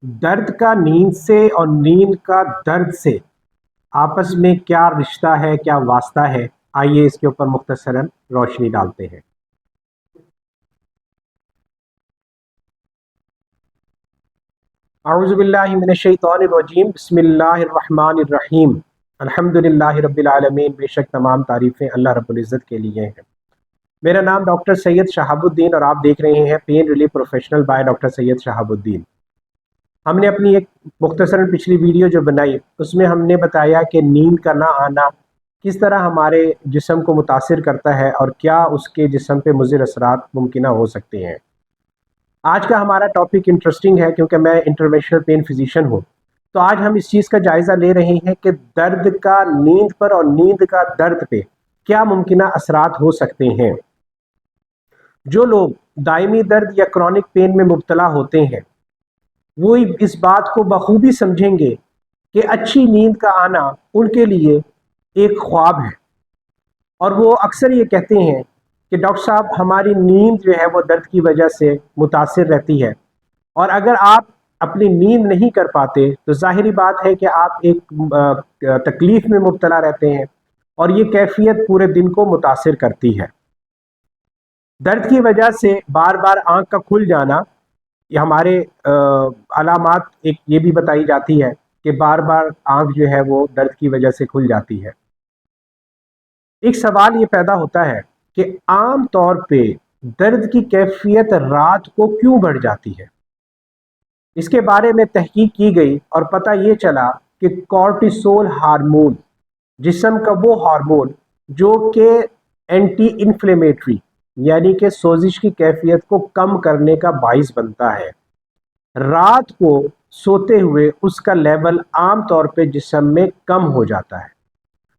दर्द का नींद से और नींद का दर्द से आपस में क्या रिश्ता है, क्या वास्ता है? आइए इसके ऊपर मुख्तसरन रोशनी डालते हैं। अऊज़ु बिल्लाहि मिनश्शैतानिर रजीम, बिस्मिल्लाहिर रहमानिर रहीम, अल्हम्दुलिल्लाहि रब्बिल आलमीन। बेशक तमाम तारीफ़ें अल्लाह रब्बुल इज़्ज़त के लिए हैं। मेरा नाम डॉक्टर सैयद शहाबुद्दीन और आप देख रहे हैं pain relief professional by doctor Syed Shahabuddin. हमने अपनी एक मुख्तसरन पिछली वीडियो जो बनाई उसमें हमने बताया कि नींद का ना आना किस तरह हमारे जिस्म को मुतासिर करता है और क्या उसके जिस्म पे मुज़िर असरात मुमकिन हो सकते हैं। आज का हमारा टॉपिक इंटरेस्टिंग है क्योंकि मैं इंटरवेंशनल पेन फिजिशियन हूँ। तो आज हम इस चीज़ का जायज़ा ले रहे हैं कि दर्द का नींद पर और नींद का दर्द पे क्या मुमकिन असरात हो सकते हैं। जो लोग दायमी दर्द या क्रॉनिक पेन में मुब्तला होते हैं वो इस बात को बखूबी समझेंगे कि अच्छी नींद का आना उनके लिए एक ख्वाब है, और वो अक्सर ये कहते हैं कि डॉक्टर साहब हमारी नींद जो है वो दर्द की वजह से मुतासिर रहती है, और अगर आप अपनी नींद नहीं कर पाते तो ज़ाहिरी बात है कि आप एक तकलीफ़ में मुब्तला रहते हैं और ये कैफियत पूरे दिन को मुतासिर करती है। दर्द की वजह से बार बार आँख का खुल जाना, ये हमारे अलामात एक ये भी बताई जाती है कि बार बार आँख जो है वो दर्द की वजह से खुल जाती है। एक सवाल ये पैदा होता है कि आम तौर पे दर्द की कैफियत रात को क्यों बढ़ जाती है। इसके बारे में तहकीक की गई और पता ये चला कि कॉर्टिसोल हार्मोन, जिस्म का वो हार्मोन जो कि एंटी इन्फ्लेमेटरी यानी कि सोजिश की कैफियत को कम करने का बाइस बनता है, रात को सोते हुए उसका लेवल आम तौर पे जिस्म में कम हो जाता है।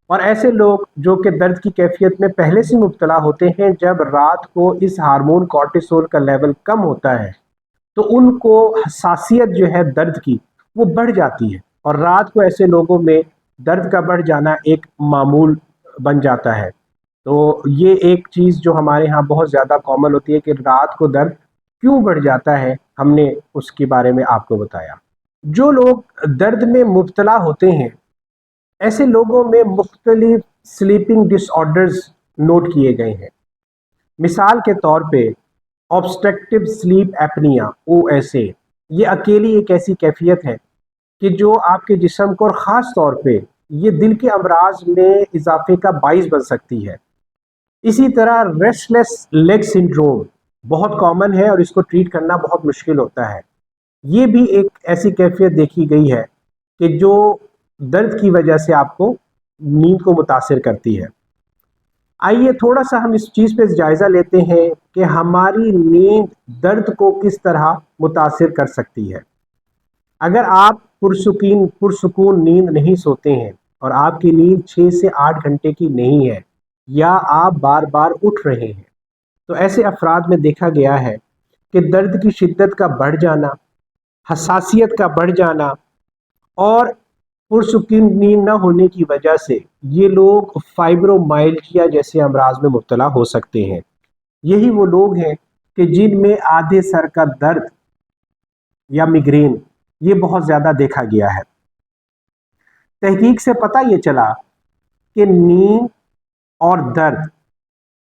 और ऐसे लोग जो कि दर्द की कैफियत में पहले से मुब्तला होते हैं, जब रात को इस हार्मोन कॉर्टिसोल का लेवल कम होता है तो उनको हसासियत जो है दर्द की वो बढ़ जाती है, और रात को ऐसे लोगों में दर्द का बढ़ जाना एक मामूल बन जाता है। तो ये एक चीज़ जो हमारे यहाँ बहुत ज़्यादा कॉमन होती है कि रात को दर्द क्यों बढ़ जाता है, हमने उसके बारे में आपको बताया। जो लोग दर्द में मुब्तला होते हैं ऐसे लोगों में मुख्तलिफ स्लीपिंग डिसऑर्डर्स नोट किए गए हैं। मिसाल के तौर पे ऑब्स्ट्रक्टिव स्लीप एपनिया OSA, ये अकेली एक ऐसी कैफियत है कि जो आपके जिस्म को और ख़ास तौर पे ये दिल के अमराज में इजाफे का बाइस बन सकती है। इसी तरह रेस्टलेस लेग सिंड्रोम बहुत कॉमन है और इसको ट्रीट करना बहुत मुश्किल होता है। ये भी एक ऐसी कैफियत देखी गई है कि जो दर्द की वजह से आपको नींद को मुतासिर करती है। आइए थोड़ा सा हम इस चीज़ पे जायज़ा लेते हैं कि हमारी नींद दर्द को किस तरह मुतासिर कर सकती है। अगर आप पुरसुकून नींद नहीं सोते हैं और आपकी नींद 6 से 8 घंटे की नहीं है, या आप बार बार उठ रहे हैं, तो ऐसे अफराद में देखा गया है कि दर्द की शिद्दत का बढ़ जाना, हसासियत का बढ़ जाना और पुरसुकून नींद न होने की वजह से ये लोग फाइब्रोमाइल्जिया जैसे अमराज में मुब्तला हो सकते हैं। यही वो लोग हैं कि जिनमें आधे सर का दर्द या मिग्रेन ये बहुत ज़्यादा देखा गया है। तहकीक से पता ये चला कि नींद और दर्द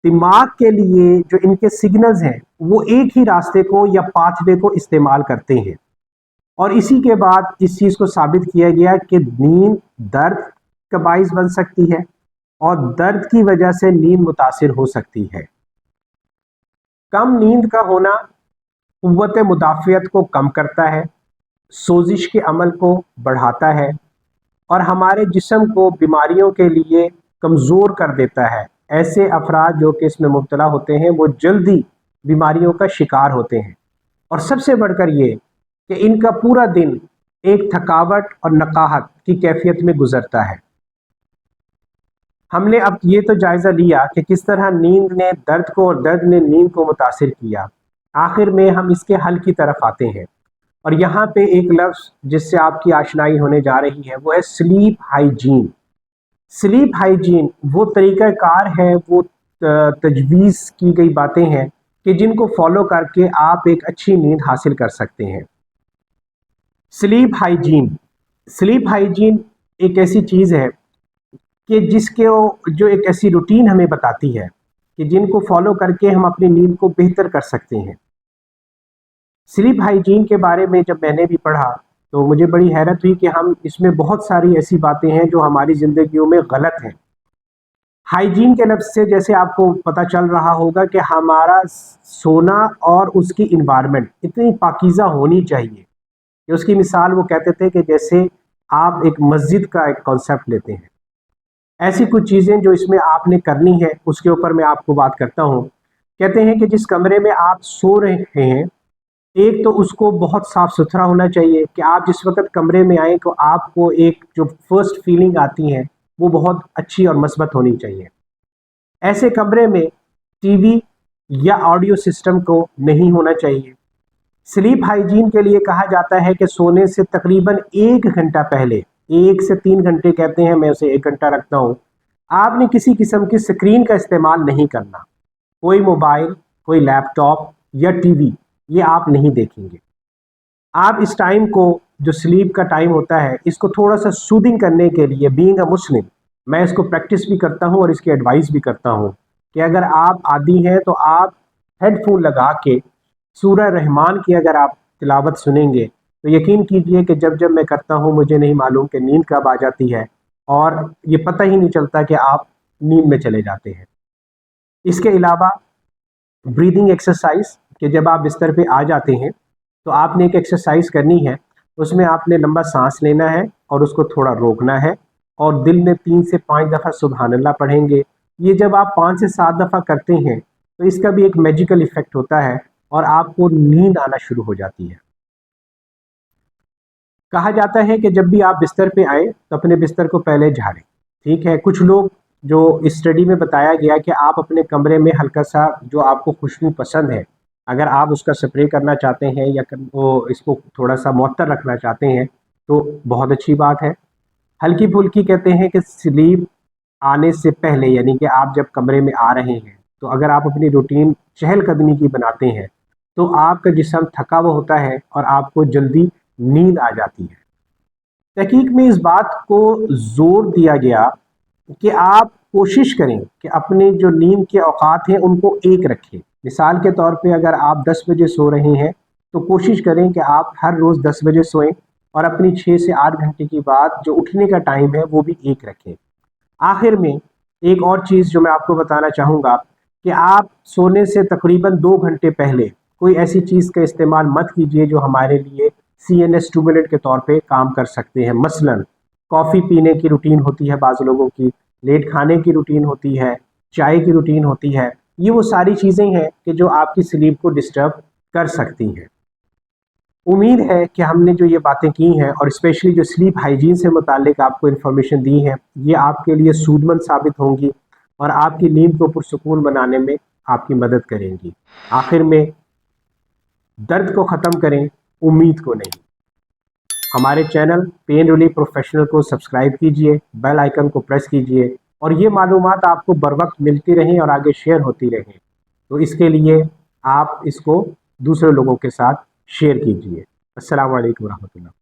दिमाग के लिए जो इनके सिग्नल्स हैं वो एक ही रास्ते को या पाथवे को इस्तेमाल करते हैं, और इसी के बाद इस चीज़ को साबित किया गया कि नींद दर्द का बाइस बन सकती है और दर्द की वजह से नींद मुतासिर हो सकती है। कम नींद का होना कुव्वत मुदाफ़ियत को कम करता है, सोजिश के अमल को बढ़ाता है और हमारे जिस्म को बीमारियों के लिए कमज़ोर कर देता है। ऐसे अफराद जो कि इसमें मुब्तला होते हैं वो जल्दी बीमारियों का शिकार होते हैं, और सबसे बढ़कर ये कि इनका पूरा दिन एक थकावट और नकाहत की कैफियत में गुजरता है। हमने अब ये तो जायज़ा लिया कि किस तरह नींद ने दर्द को और दर्द ने नींद को मुतासिर किया। आखिर में हम इसके हल की तरफ आते हैं, और यहाँ पे एक लफ्ज़ जिससे आपकी आशनाई होने जा रही है वो है स्लीप हाइजीन। स्लीप हाइजीन वो तरीक़ाकार है, वो तजवीज़ की गई बातें हैं कि जिनको फॉलो करके आप एक अच्छी नींद हासिल कर सकते हैं। Sleep hygiene. स्लीप हाइजीन एक ऐसी चीज़ है कि जिसके जो एक ऐसी रूटीन हमें बताती है कि जिनको फॉलो करके हम अपनी नींद को बेहतर कर सकते हैं। स्लीप हाइजीन के बारे में जब मैंने भी पढ़ा तो मुझे बड़ी हैरत हुई कि हम इसमें बहुत सारी ऐसी बातें हैं जो हमारी ज़िंदगियों में गलत हैं। हाइजीन के लफ्ज़ से जैसे आपको पता चल रहा होगा कि हमारा सोना और उसकी इन्वायरमेंट इतनी पाकीज़ा होनी चाहिए कि उसकी मिसाल वो कहते थे कि जैसे आप एक मस्जिद का एक कॉन्सेप्ट लेते हैं। ऐसी कुछ चीज़ें जो इसमें आपने करनी है उसके ऊपर मैं आपको बात करता हूँ। कहते हैं कि जिस कमरे में आप सो रहे हैं, एक तो उसको बहुत साफ़ सुथरा होना चाहिए कि आप जिस वक्त कमरे में आएँ तो आपको एक जो फर्स्ट फीलिंग आती है वो बहुत अच्छी और मस्बत होनी चाहिए। ऐसे कमरे में टीवी या ऑडियो सिस्टम को नहीं होना चाहिए। स्लीप हाइजीन के लिए कहा जाता है कि सोने से तकरीबन 1 घंटा पहले, 1 से 3 घंटे कहते हैं, मैं उसे 1 घंटा रखता हूँ, आपने किसी किस्म की स्क्रीन का इस्तेमाल नहीं करना। कोई मोबाइल, कोई लैपटॉप या टीवी ये आप नहीं देखेंगे। आप इस टाइम को जो स्लीप का टाइम होता है इसको थोड़ा सा सूदिंग करने के लिए, बीइंग अ मुस्लिम, मैं इसको प्रैक्टिस भी करता हूँ और इसकी एडवाइस भी करता हूँ कि अगर आप आदी हैं तो आप हेडफोन लगा के सूरह रहमान की अगर आप तिलावत सुनेंगे तो यकीन कीजिए कि जब जब मैं करता हूँ मुझे नहीं मालूम कि नींद कब आ जाती है और ये पता ही नहीं चलता कि आप नींद में चले जाते हैं। इसके अलावा ब्रीदिंग एक्सरसाइज कि जब आप बिस्तर पे आ जाते हैं तो आपने एक एक्सरसाइज करनी है, उसमें आपने लंबा सांस लेना है और उसको थोड़ा रोकना है और दिल में 3 से 5 दफ़ा सुबहान अल्लाह पढ़ेंगे। ये जब आप 5 से 7 दफ़ा करते हैं तो इसका भी एक मैजिकल इफ़ेक्ट होता है और आपको नींद आना शुरू हो जाती है। कहा जाता है कि जब भी आप बिस्तर पे आए तो अपने बिस्तर को पहले झाड़ें। ठीक है, कुछ लोग जो इस स्टडी में बताया गया कि आप अपने कमरे में हल्का सा जो आपको खुशबू पसंद है, अगर आप उसका स्प्रे करना चाहते हैं या वो इसको थोड़ा सा मुअत्तर रखना चाहते हैं तो बहुत अच्छी बात है। हल्की फुल्की कहते हैं कि स्लीप आने से पहले, यानी कि आप जब कमरे में आ रहे हैं तो अगर आप अपनी रूटीन चहलकदमी की बनाते हैं तो आपका जिस्म थका हुआ होता है और आपको जल्दी नींद आ जाती है। तहकीक में इस बात को जोर दिया गया कि आप कोशिश करें कि अपने जो नींद के औकात हैं उनको एक रखें। मिसाल के तौर पे अगर आप 10 बजे सो रहे हैं तो कोशिश करें कि आप हर रोज़ 10 बजे सोएं और अपनी 6 से 8 घंटे की बाद जो उठने का टाइम है वो भी एक रखें। आखिर में एक और चीज़ जो मैं आपको बताना चाहूँगा कि आप सोने से तकरीबन 2 घंटे पहले कोई ऐसी चीज़ का इस्तेमाल मत कीजिए जो हमारे लिए CNS स्टिमुलेंट के तौर पे काम कर सकते हैं। मसलन कॉफ़ी पीने की रूटीन होती है बाज़ लोगों की, लेट खाने की रूटीन होती है, चाय की रूटीन होती है। ये वो सारी चीज़ें हैं कि जो आपकी स्लीप को डिस्टर्ब कर सकती हैं। उम्मीद है कि हमने जो ये बातें की हैं और स्पेशली जो स्लीप हाइजीन से मुतालिक आपको इन्फॉर्मेशन दी है ये आपके लिए सूदमंद साबित होंगी और आपकी नींद को पुरसुकून बनाने में आपकी मदद करेंगी। आखिर में दर्द को ख़त्म करें, उम्मीद को नहीं। हमारे चैनल पेन रिलीफ प्रोफेशनल को सब्सक्राइब कीजिए, बेल आइकन को प्रेस कीजिए और ये मालूमात आपको बर वक्त मिलती रहें और आगे शेयर होती रहें। तो इसके लिए आप इसको दूसरे लोगों के साथ शेयर कीजिए। अस्सलामु अलैकुम रहमतुल्लाह।